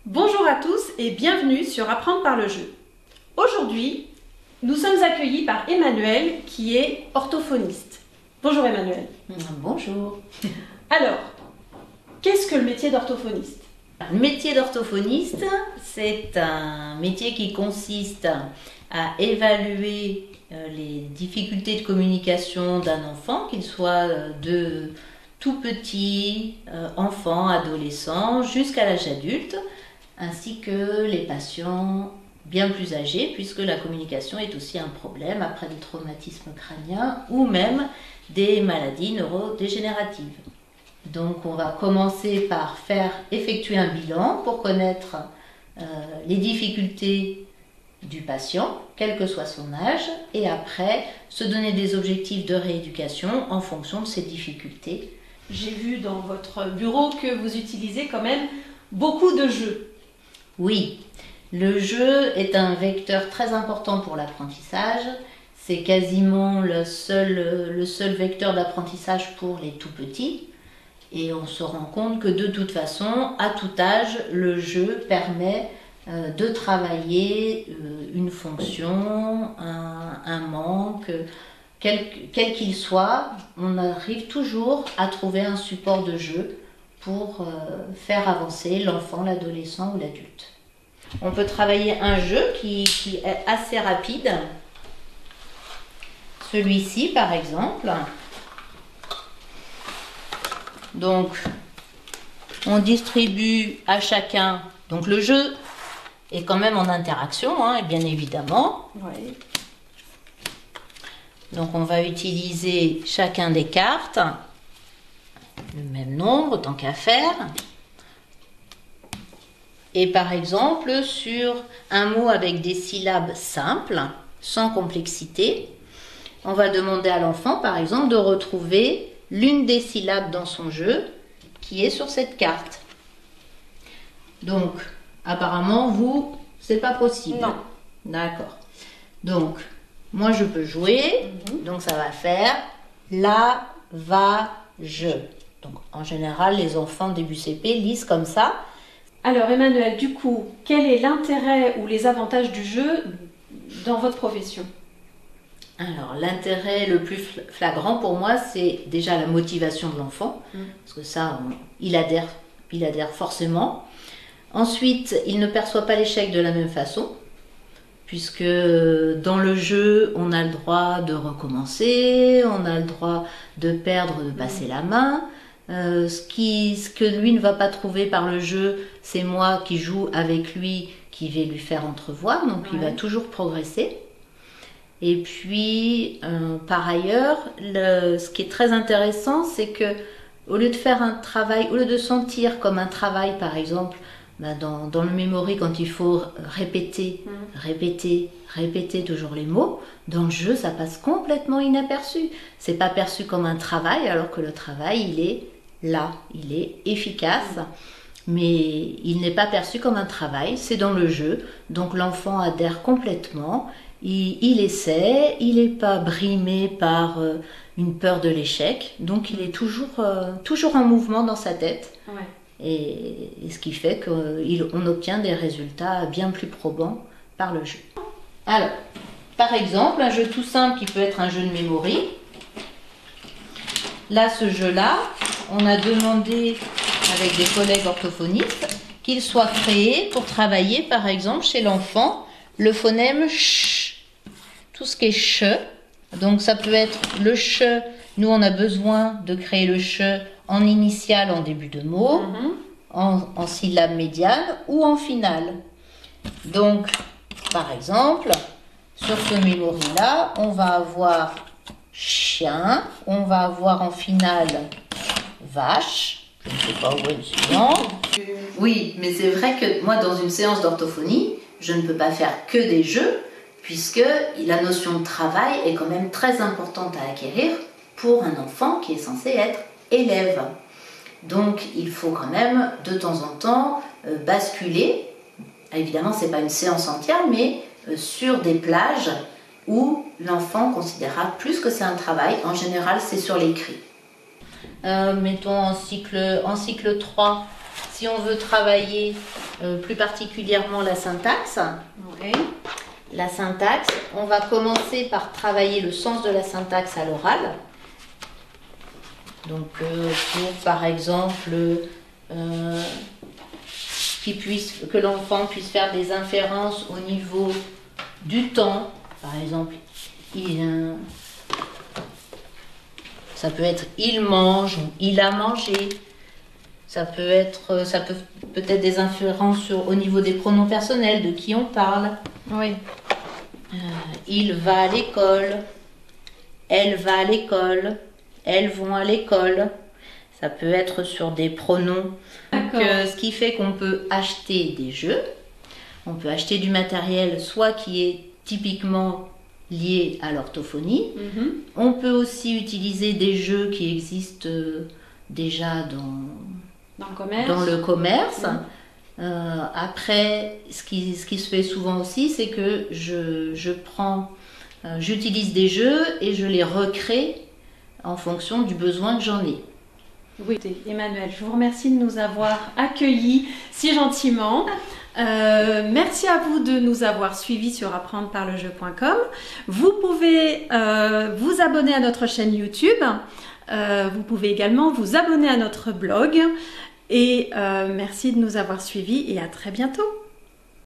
Bonjour à tous et bienvenue sur Apprendre par le jeu. Aujourd'hui, nous sommes accueillis par Emmanuel qui est orthophoniste. Bonjour Emmanuel. Bonjour. Alors, qu'est-ce que le métier d'orthophoniste? Le métier d'orthophoniste, c'est un métier qui consiste à évaluer les difficultés de communication d'un enfant, qu'il soit de tout petit, enfant, adolescent, jusqu'à l'âge adulte, ainsi que les patients bien plus âgés, puisque la communication est aussi un problème après des traumatismes crâniens ou même des maladies neurodégénératives. Donc on va commencer par effectuer un bilan pour connaître les difficultés du patient, quel que soit son âge, et après se donner des objectifs de rééducation en fonction de ces difficultés. J'ai vu dans votre bureau que vous utilisez quand même beaucoup de jeux. Oui, le jeu est un vecteur très important pour l'apprentissage. C'est quasiment le seul vecteur d'apprentissage pour les tout petits. Et on se rend compte que de toute façon, à tout âge, le jeu permet de travailler une fonction, un manque, quel qu'il soit. On arrive toujours à trouver un support de jeu pour faire avancer l'enfant, l'adolescent ou l'adulte. On peut travailler un jeu qui est assez rapide. Celui-ci, par exemple. Donc, on distribue à chacun. Donc, le jeu est quand même en interaction, bien évidemment. Oui. Donc, on va utiliser chacun des cartes, le même nombre, tant qu'à faire. Et par exemple, sur un mot avec des syllabes simples, sans complexité, on va demander à l'enfant, par exemple, de retrouver l'une des syllabes dans son jeu qui est sur cette carte. Donc, apparemment, vous, c'est pas possible. Non. D'accord. Donc, moi, je peux jouer. Donc, ça va faire la, va, je. Donc, en général, les enfants début CP lisent comme ça. Alors Emmanuel, du coup, quel est l'intérêt ou les avantages du jeu dans votre profession? Alors, l'intérêt le plus flagrant pour moi, c'est déjà la motivation de l'enfant, parce que ça, il adhère forcément. Ensuite, il ne perçoit pas l'échec de la même façon, puisque dans le jeu, on a le droit de recommencer, on a le droit de perdre, de passer la main. Ce que lui ne va pas trouver par le jeu, c'est moi qui joue avec lui, qui vais lui faire entrevoir, donc il va toujours progresser. Et puis, par ailleurs, ce qui est très intéressant, c'est que au lieu de faire un travail, au lieu de sentir comme un travail, par exemple, dans le memory, quand il faut répéter toujours les mots, dans le jeu, ça passe complètement inaperçu. C'est pas perçu comme un travail, alors que le travail, il est là, il est efficace, mais il n'est pas perçu comme un travail, c'est dans le jeu, donc l'enfant adhère complètement, il essaie, il n'est pas brimé par une peur de l'échec, donc il est toujours en mouvement dans sa tête, et ce qui fait qu'on obtient des résultats bien plus probants par le jeu. Alors, par exemple, un jeu tout simple qui peut être un jeu de memory. Là, ce jeu-là, on a demandé avec des collègues orthophonistes qu'il soit créé pour travailler, par exemple, chez l'enfant, le phonème ch. Tout ce qui est ch. Donc, ça peut être le ch. Nous, on a besoin de créer le ch en initiale, en début de mot, en syllabe médiane ou en finale. Donc, par exemple, sur ce memory-là, on va avoir chien, on va avoir en finale vache, je ne sais pas où est le suivant. Oui, mais c'est vrai que moi, dans une séance d'orthophonie, je ne peux pas faire que des jeux, puisque la notion de travail est quand même très importante à acquérir pour un enfant qui est censé être élève. Donc, il faut quand même, de temps en temps, basculer. Évidemment, ce n'est pas une séance entière, mais sur des plages où l'enfant considérera plus que c'est un travail. En général, c'est sur l'écrit. Mettons en cycle 3, si on veut travailler plus particulièrement la syntaxe, Oui. la syntaxe, on va commencer par travailler le sens de la syntaxe à l'oral. Donc, pour par exemple que l'enfant puisse faire des inférences au niveau du temps. Par exemple, ça peut être il mange ou il a mangé. Ça peut peut-être des inférences au niveau des pronoms personnels, de qui on parle. Oui. Il va à l'école, elle va à l'école, elles vont à l'école. Ça peut être sur des pronoms. Donc, ce qui fait qu'on peut acheter des jeux, on peut acheter du matériel soit qui est typiquement lié à l'orthophonie. On peut aussi utiliser des jeux qui existent déjà dans le commerce. Après, ce qui se fait souvent aussi, c'est que j'utilise des jeux et je les recrée en fonction du besoin que j'en ai. Oui, Emmanuel, je vous remercie de nous avoir accueillis si gentiment. Merci à vous de nous avoir suivis sur apprendreparlejeu.com. Vous pouvez vous abonner à notre chaîne YouTube. Vous pouvez également vous abonner à notre blog. Et merci de nous avoir suivis et à très bientôt.